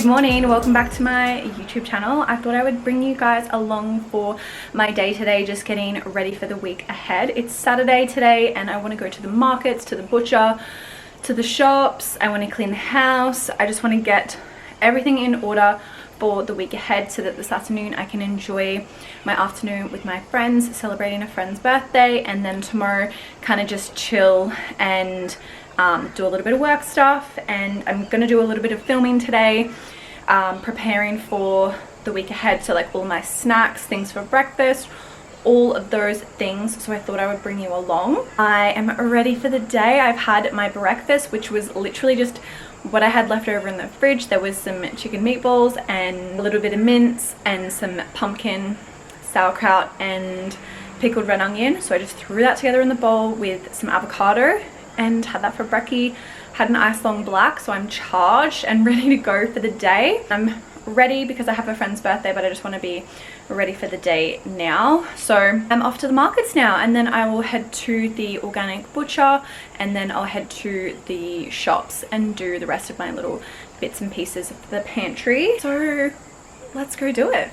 morning, welcome back to my YouTube channel. I thought I would bring you guys along for my day today, just getting ready for the week ahead. It's Saturday today and I want to go to the markets, to the butcher, to the shops. I want to clean the house. I just want to get everything in order for the week ahead so that this afternoon I can enjoy my afternoon with my friends, celebrating a friend's birthday, and then tomorrow kind of just chill and do a little bit of work stuff. And I'm gonna do a little bit of filming today, preparing for the week ahead, so like all my snacks, things for breakfast, all of those things. So I thought I would bring you along. I am ready for the day. I've had my breakfast, which was literally just what I had left over in the fridge. There was some chicken meatballs and a little bit of mince and some pumpkin, sauerkraut and pickled red onion. So I just threw that together in the bowl with some avocado and had that for brekkie. Had an ice long black, so I'm charged and ready to go for the day. I'm ready because I have a friend's birthday, but I just want to be ready for the day now. So I'm off to the markets now, and then I will head to the organic butcher, and then I'll head to the shops and do the rest of my little bits and pieces of the pantry. So let's go do it.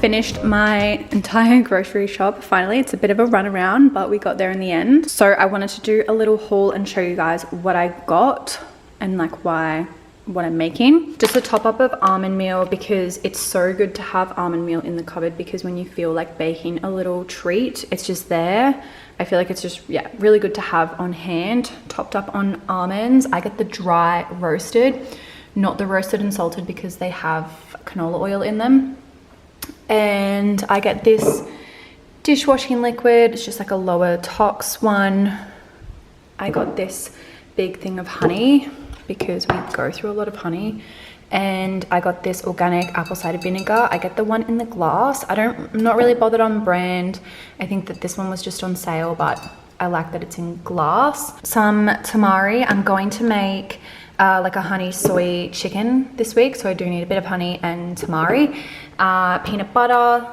Finished my entire grocery shop finally. It's a bit of a run around, but we got there in the end. So I wanted to do a little haul and show you guys what I got and like what I'm making. Just a top up of almond meal, because it's so good to have almond meal in the cupboard, because when you feel like baking a little treat, it's just there. I feel like it's just, yeah, really good to have on hand. Topped up on almonds. I get the dry roasted, not the roasted and salted, because they have canola oil in them. And I get this dishwashing liquid. It's just like a lower tox one. I got this big thing of honey because we go through a lot of honey. And I got this organic apple cider vinegar. I get the one in the glass. I'm not really bothered on brand. I think that this one was just on sale, but I like that it's in glass. Some tamari. I'm going to make like a honey soy chicken this week, so I do need a bit of honey and tamari. Peanut butter.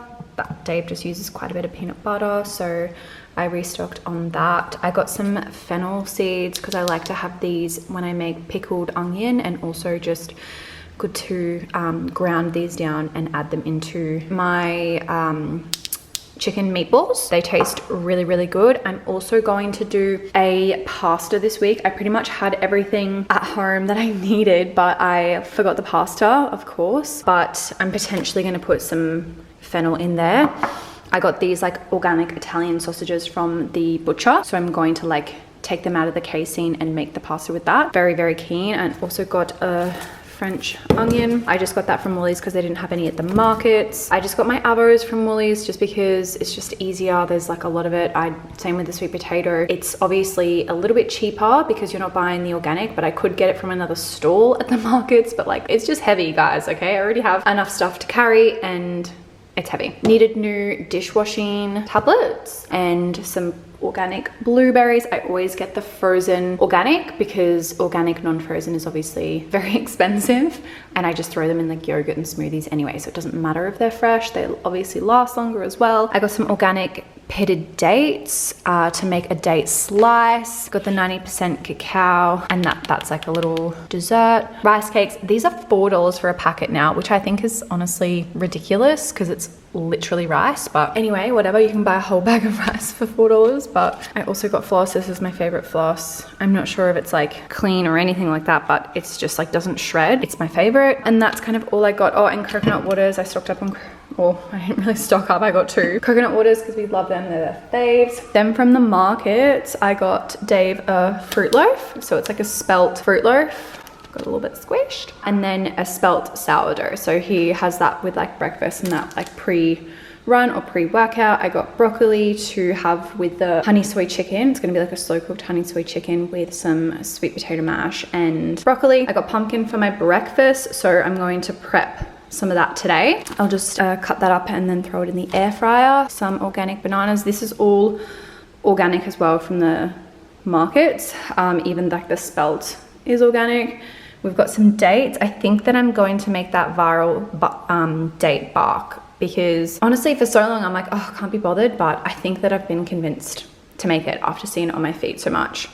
Dave just uses quite a bit of peanut butter, so I restocked on that. I got some fennel seeds because I like to have these when I make pickled onion, and also just good to ground these down and add them into my chicken meatballs. They taste really, really good. I'm also going to do a pasta this week. I pretty much had everything at home that I needed, but I forgot the pasta, of course. But I'm potentially going to put some fennel in there. I got these like organic Italian sausages from the butcher, so I'm going to like take them out of the casing and make the pasta with that. Very, very keen. And also got a French onion. I just got that from Woolies because they didn't have any at the markets. I just got my avos from Woolies just because it's just easier. There's like a lot of it. Same with the sweet potato. It's obviously a little bit cheaper because you're not buying the organic, but I could get it from another stall at the markets, but like it's just heavy, guys, okay? I already have enough stuff to carry and it's heavy. Needed new dishwashing tablets and some organic blueberries. I always get the frozen organic because organic non-frozen is obviously very expensive, and I just throw them in like yogurt and smoothies anyway, so it doesn't matter if they're fresh. They obviously last longer as well. I got some organic pitted dates to make a date slice. Got the 90% cacao, and that's like a little dessert. Rice cakes. These are $4 for a packet now, which I think is honestly ridiculous because it's literally rice. But anyway, whatever, you can buy a whole bag of rice for $4. But I also got floss. This is my favorite floss. I'm not sure if it's like clean or anything like that, but it's just like doesn't shred. It's my favorite. And that's kind of all I got. Oh, and coconut waters. I stocked up on, well, I didn't really stock up. I got 2 coconut waters because we love them. They're their faves. Then from the market, I got Dave a fruit loaf. So it's like a spelt fruit loaf. Got a little bit squished. And then a spelt sourdough. So he has that with like breakfast and that like pre-run or pre-workout. I got broccoli to have with the honey soy chicken. It's gonna be like a slow cooked honey soy chicken with some sweet potato mash and broccoli. I got pumpkin for my breakfast. So I'm going to prep some of that today. I'll just cut that up and then throw it in the air fryer. Some organic bananas. This is all organic as well from the markets. Even like the spelt is organic. We've got some dates. I think that I'm going to make that viral date bark because honestly for so long I'm like, oh, I can't be bothered, but I think that I've been convinced to make it after seeing it on my feed so much.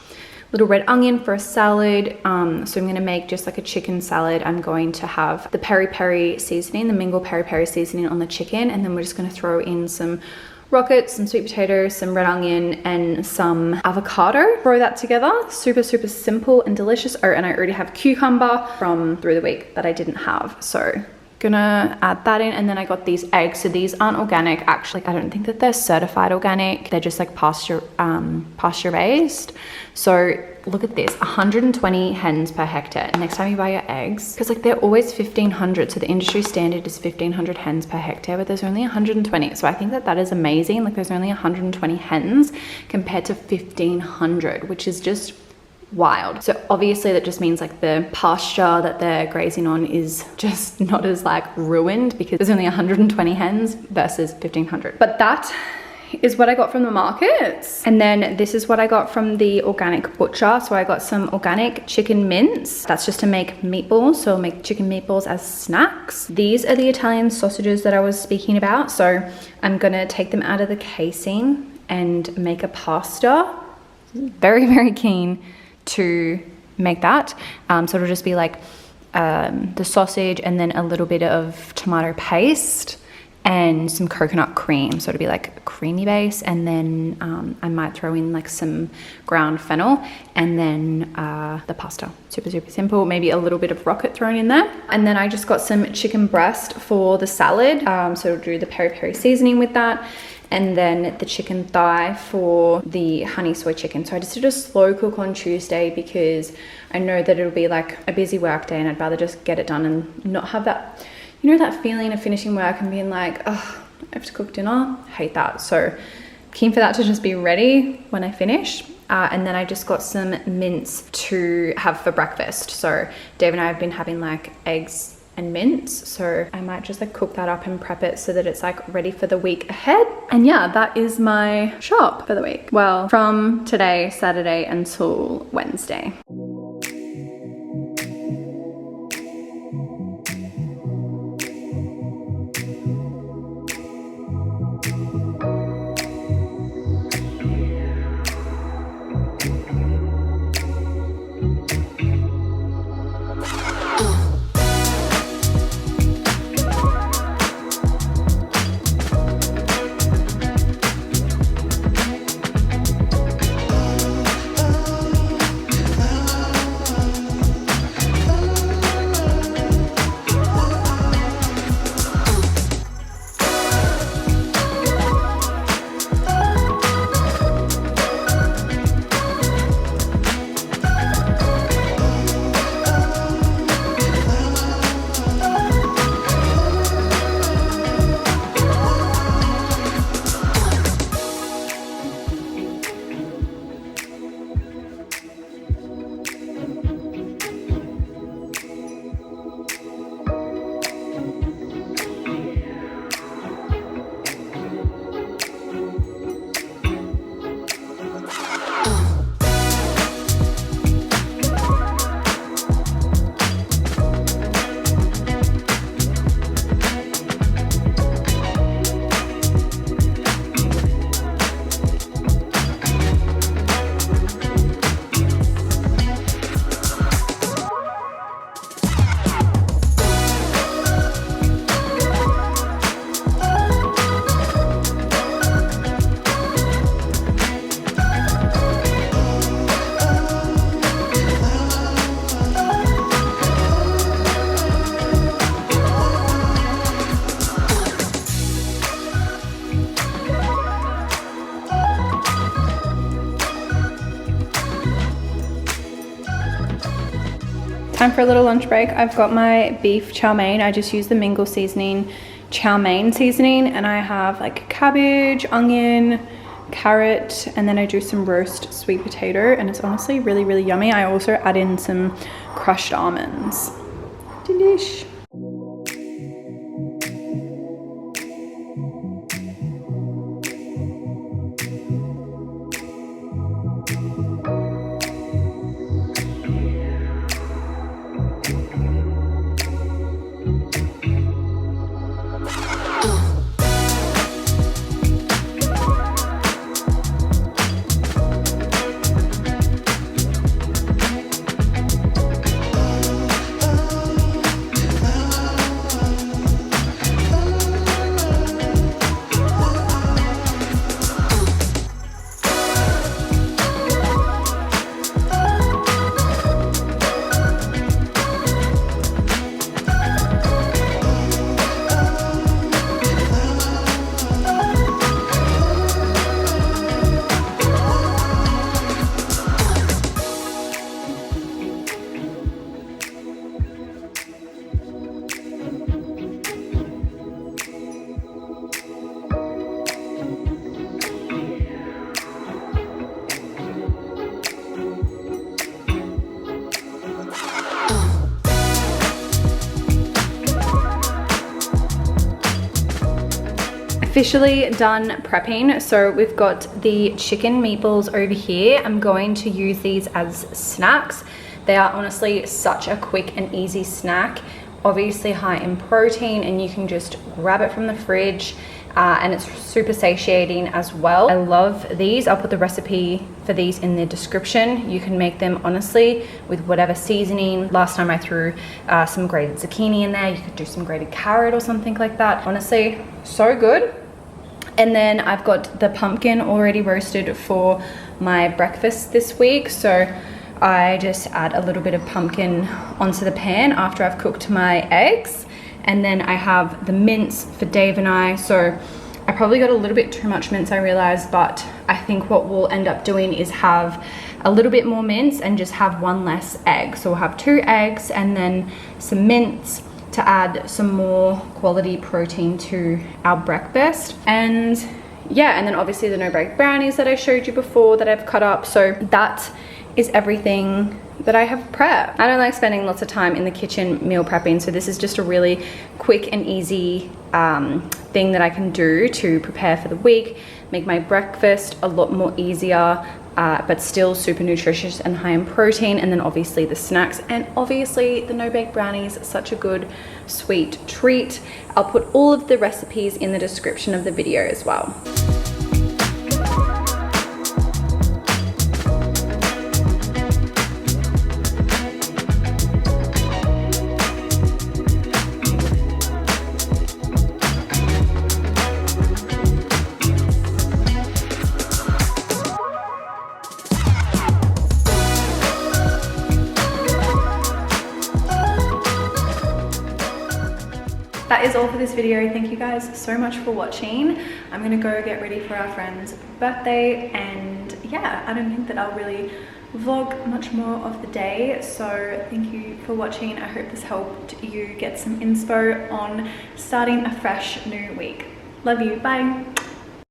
Little red onion for a salad. So I'm gonna make just like a chicken salad. I'm going to have the peri peri seasoning, the Mingle peri peri seasoning on the chicken, and then we're just gonna throw in some rockets, some sweet potatoes, some red onion, and some avocado. Throw that together. Super, super simple and delicious. Oh, and I already have cucumber from through the week that I didn't have. So gonna add that in. And then I got these eggs. So these aren't organic. Actually, I don't think that they're certified organic. They're just like pasture raised. So look at this, 120 hens per hectare. Next time you buy your eggs, because like they're always 1,500. So the industry standard is 1,500 hens per hectare, but there's only 120. So I think that that is amazing. Like there's only 120 hens compared to 1,500, which is just wild. So obviously that just means like the pasture that they're grazing on is just not as like ruined because there's only 120 hens versus 1,500. But that is what I got from the markets. And then this is what I got from the organic butcher. So I got some organic chicken mince. That's just to make meatballs. So I'll make chicken meatballs as snacks. These are the Italian sausages that I was speaking about. So I'm gonna take them out of the casing and make a pasta. Very, very keen to make that. So it'll just be like the sausage and then a little bit of tomato paste and some coconut cream. So it'll be like a creamy base, and then I might throw in like some ground fennel and then the pasta. Super, super simple. Maybe a little bit of rocket thrown in there. And then I just got some chicken breast for the salad. So I'll do the peri peri seasoning with that. And then the chicken thigh for the honey soy chicken. So I just did a slow cook on Tuesday because I know that it'll be like a busy work day and I'd rather just get it done and not have that, you know, that feeling of finishing work and being like, oh, I have to cook dinner. I hate that. So keen for that to just be ready when I finish. And then I just got some mince to have for breakfast. So Dave and I have been having like eggs and mince, so I might just like cook that up and prep it so that it's like ready for the week ahead. And yeah, that is my shop for the week. Well, from today, Saturday, until Wednesday. time for a little lunch break. I've got my beef chow mein. I just use the Mingle seasoning, chow mein seasoning, and I have like cabbage, onion, carrot, and then I do some roast sweet potato, and it's honestly really, really yummy. I also add in some crushed almonds. Delish. Officially done prepping. So we've got the chicken meatballs over here. I'm going to use these as snacks. They are honestly such a quick and easy snack, obviously high in protein, and you can just grab it from the fridge, and it's super satiating as well. I love these. I'll put the recipe for these in the description. You can make them honestly with whatever seasoning. Last time I threw some grated zucchini in there. You could do some grated carrot or something like that. Honestly, so good. And then I've got the pumpkin already roasted for my breakfast this week. So I just add a little bit of pumpkin onto the pan after I've cooked my eggs. And then I have the mince for Dave and I. So I probably got a little bit too much mince, I realized, but I think what we'll end up doing is have a little bit more mince and just have one less egg. So we'll have 2 eggs and then some mince to add some more quality protein to our breakfast. And yeah, and then obviously the no bake brownies that I showed you before that I've cut up. So that is everything that I have prepped. I don't like spending lots of time in the kitchen meal prepping, so this is just a really quick and easy thing that I can do to prepare for the week, make my breakfast a lot more easier, but still super nutritious and high in protein. And then obviously the snacks, and obviously the no bake brownies, such a good sweet treat. I'll put all of the recipes in the description of the video as well. That is all for this video. Thank you guys so much for watching. I'm gonna go get ready for our friend's birthday, and yeah, I don't think that I'll really vlog much more of the day. So thank you for watching. I hope this helped you get some inspo on starting a fresh new week. Love you, bye.